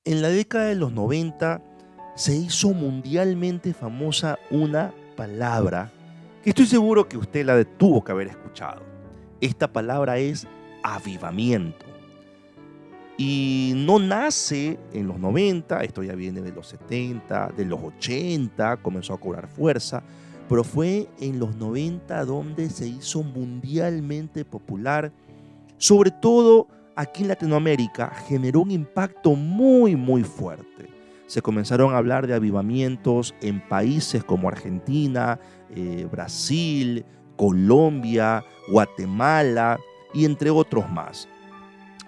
En la década de los 90 se hizo mundialmente famosa una palabra que estoy seguro que usted tuvo que haber escuchado. Esta palabra es avivamiento. Y no nace en los 90, esto ya viene de los 70, de los 80, comenzó a cobrar fuerza, pero fue en los 90 donde se hizo mundialmente popular, sobre todo aquí en Latinoamérica, generó un impacto muy fuerte. Se comenzaron a hablar de avivamientos en países como Argentina, Brasil, Colombia, Guatemala y entre otros más.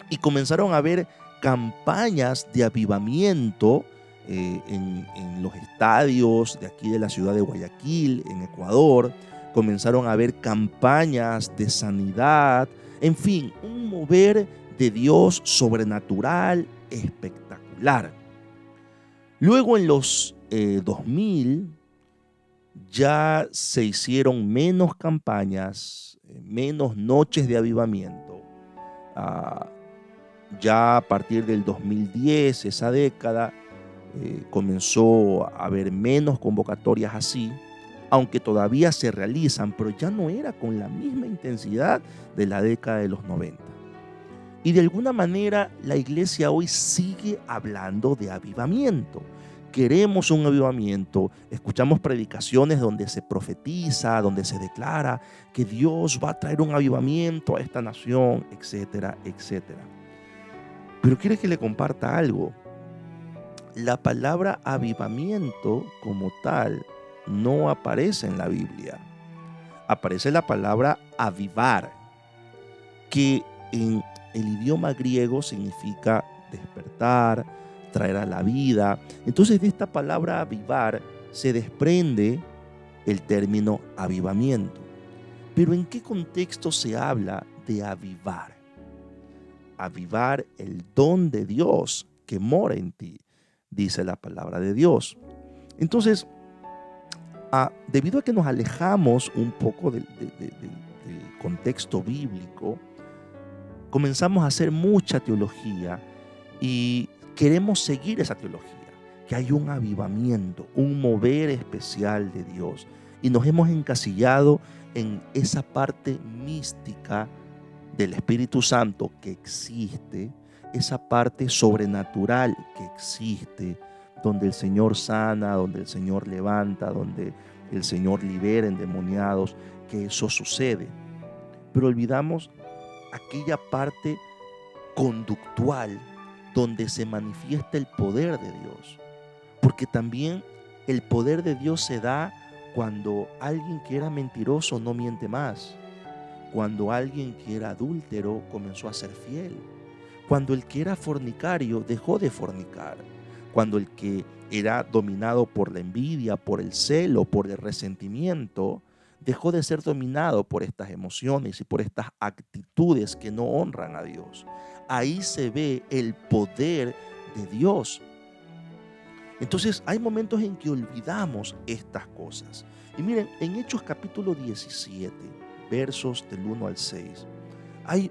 Y comenzaron a haber campañas de avivamiento en los estadios de aquí de la ciudad de Guayaquil, en Ecuador. Comenzaron a haber campañas de sanidad, en fin, un mover de Dios sobrenatural espectacular. Luego en los 2000 ya se hicieron menos campañas, menos noches de avivamiento. Ah, Ya a partir del 2010, esa década, comenzó a haber menos convocatorias así, aunque todavía se realizan, pero ya no era con la misma intensidad de la década de los 90. Y de alguna manera la iglesia hoy sigue hablando de avivamiento. Queremos un avivamiento, escuchamos predicaciones donde se profetiza, donde se declara que Dios va a traer un avivamiento a esta nación, etcétera, etcétera. Pero quiere que le comparta algo. La palabra avivamiento como tal no aparece en la Biblia. Aparece la palabra avivar, que en el idioma griego significa despertar, traer a la vida. Entonces de esta palabra avivar se desprende el término avivamiento. Pero ¿en qué contexto se habla de avivar? Avivar el don de Dios que mora en ti, dice la palabra de Dios. Entonces, debido a que nos alejamos un poco del contexto bíblico, comenzamos a hacer mucha teología y queremos seguir esa teología, que hay un avivamiento, un mover especial de Dios, y nos hemos encasillado en esa parte mística del Espíritu Santo que existe, esa parte sobrenatural que existe, donde el Señor sana, donde el Señor levanta, donde el Señor libera endemoniados, que eso sucede. Pero olvidamos aquella parte conductual donde se manifiesta el poder de Dios. Porque también el poder de Dios se da cuando alguien que era mentiroso no miente más. Cuando alguien que era adúltero comenzó a ser fiel. Cuando el que era fornicario dejó de fornicar. Cuando el que era dominado por la envidia, por el celo, por el resentimiento, dejó de ser dominado por estas emociones y por estas actitudes que no honran a Dios. Ahí se ve el poder de Dios. Entonces hay momentos en que olvidamos estas cosas. Y miren, en Hechos capítulo 17, versos del 1 al 6, hay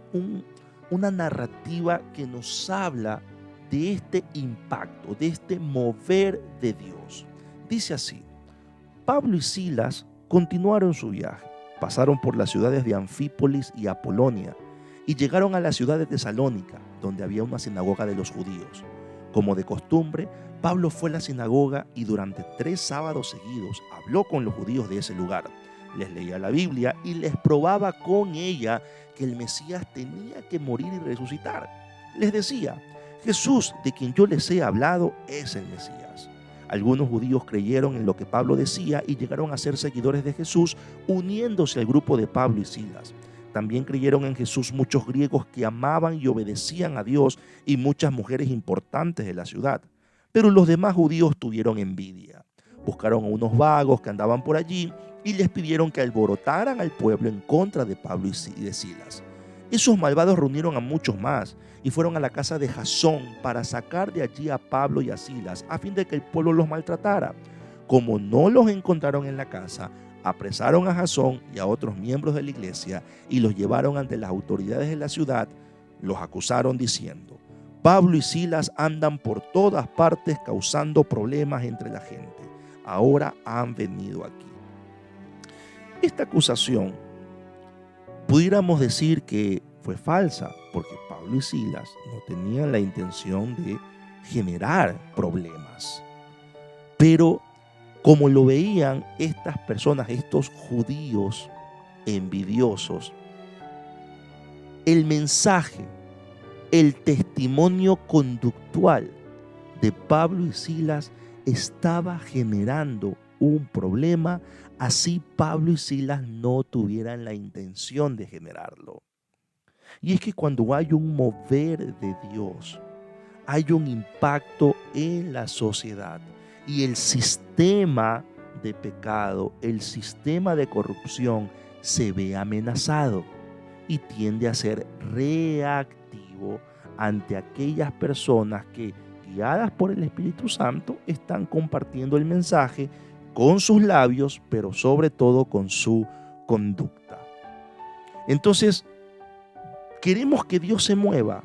una narrativa que nos habla de este impacto, de este mover de Dios. Dice así: Pablo y Silas continuaron su viaje, pasaron por las ciudades de Anfípolis y Apolonia y llegaron a la ciudad de Tesalónica, donde había una sinagoga de los judíos. Como de costumbre, Pablo fue a la sinagoga y durante 3 sábados seguidos habló con los judíos de ese lugar. Les leía la Biblia y les probaba con ella que el Mesías tenía que morir y resucitar. Les decía: Jesús, de quien yo les he hablado, es el Mesías. Algunos judíos creyeron en lo que Pablo decía y llegaron a ser seguidores de Jesús, uniéndose al grupo de Pablo y Silas. También creyeron en Jesús muchos griegos que amaban y obedecían a Dios y muchas mujeres importantes de la ciudad. Pero los demás judíos tuvieron envidia. Buscaron a unos vagos que andaban por allí y les pidieron que alborotaran al pueblo en contra de Pablo y de Silas. Esos malvados reunieron a muchos más y fueron a la casa de Jasón para sacar de allí a Pablo y a Silas a fin de que el pueblo los maltratara. Como no los encontraron en la casa, apresaron a Jasón y a otros miembros de la iglesia y los llevaron ante las autoridades de la ciudad. Los acusaron diciendo: Pablo y Silas andan por todas partes causando problemas entre la gente. Ahora han venido aquí. Esta acusación pudiéramos decir que fue falsa, porque Pablo y Silas no tenían la intención de generar problemas. Pero como lo veían estas personas, estos judíos envidiosos, el mensaje, el testimonio conductual de Pablo y Silas estaba generando un problema, así Pablo y Silas no tuvieran la intención de generarlo. Y es que cuando hay un mover de Dios, hay un impacto en la sociedad y el sistema de pecado, el sistema de corrupción se ve amenazado y tiende a ser reactivo ante aquellas personas que, guiadas por el Espíritu Santo, están compartiendo el mensaje con sus labios, pero sobre todo con su conducta. Entonces, queremos que Dios se mueva.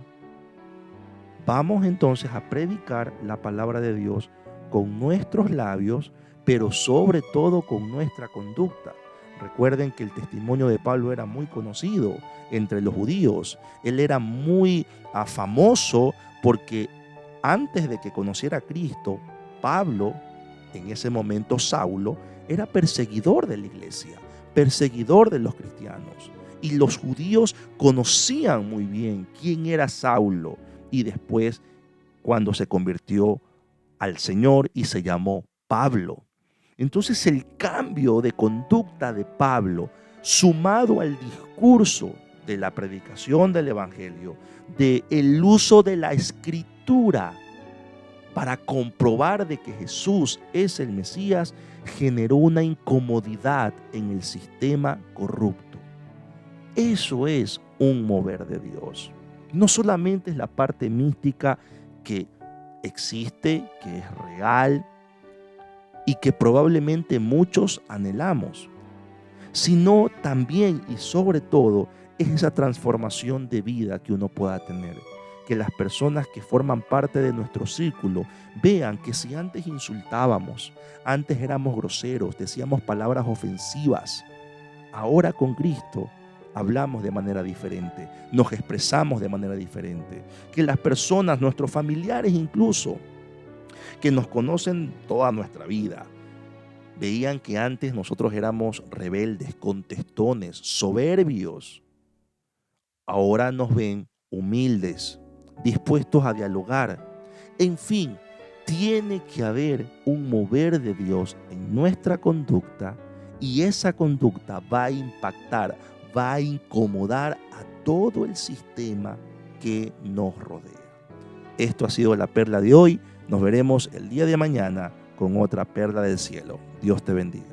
Vamos entonces a predicar la palabra de Dios con nuestros labios, pero sobre todo con nuestra conducta. Recuerden que el testimonio de Pablo era muy conocido entre los judíos. Él era muy famoso porque antes de que conociera a Cristo, Pablo, en ese momento Saulo, era perseguidor de la iglesia, perseguidor de los cristianos. Y los judíos conocían muy bien quién era Saulo. Y después, cuando se convirtió al Señor y se llamó Pablo. Entonces el cambio de conducta de Pablo, sumado al discurso de la predicación del Evangelio, del uso de la Escritura para comprobar de que Jesús es el Mesías, generó una incomodidad en el sistema corrupto. Eso es un mover de Dios. No solamente es la parte mística que existe, que es real y que probablemente muchos anhelamos, sino también y sobre todo es esa transformación de vida que uno pueda tener. Que las personas que forman parte de nuestro círculo vean que si antes insultábamos, antes éramos groseros, decíamos palabras ofensivas, ahora con Cristo hablamos de manera diferente, nos expresamos de manera diferente. Que las personas, nuestros familiares incluso, que nos conocen toda nuestra vida, veían que antes nosotros éramos rebeldes, contestones, soberbios. Ahora nos ven humildes, dispuestos a dialogar. En fin, tiene que haber un mover de Dios en nuestra conducta y esa conducta va a impactar, va a incomodar a todo el sistema que nos rodea. Esto ha sido la perla de hoy. Nos veremos el día de mañana con otra perla del cielo. Dios te bendiga.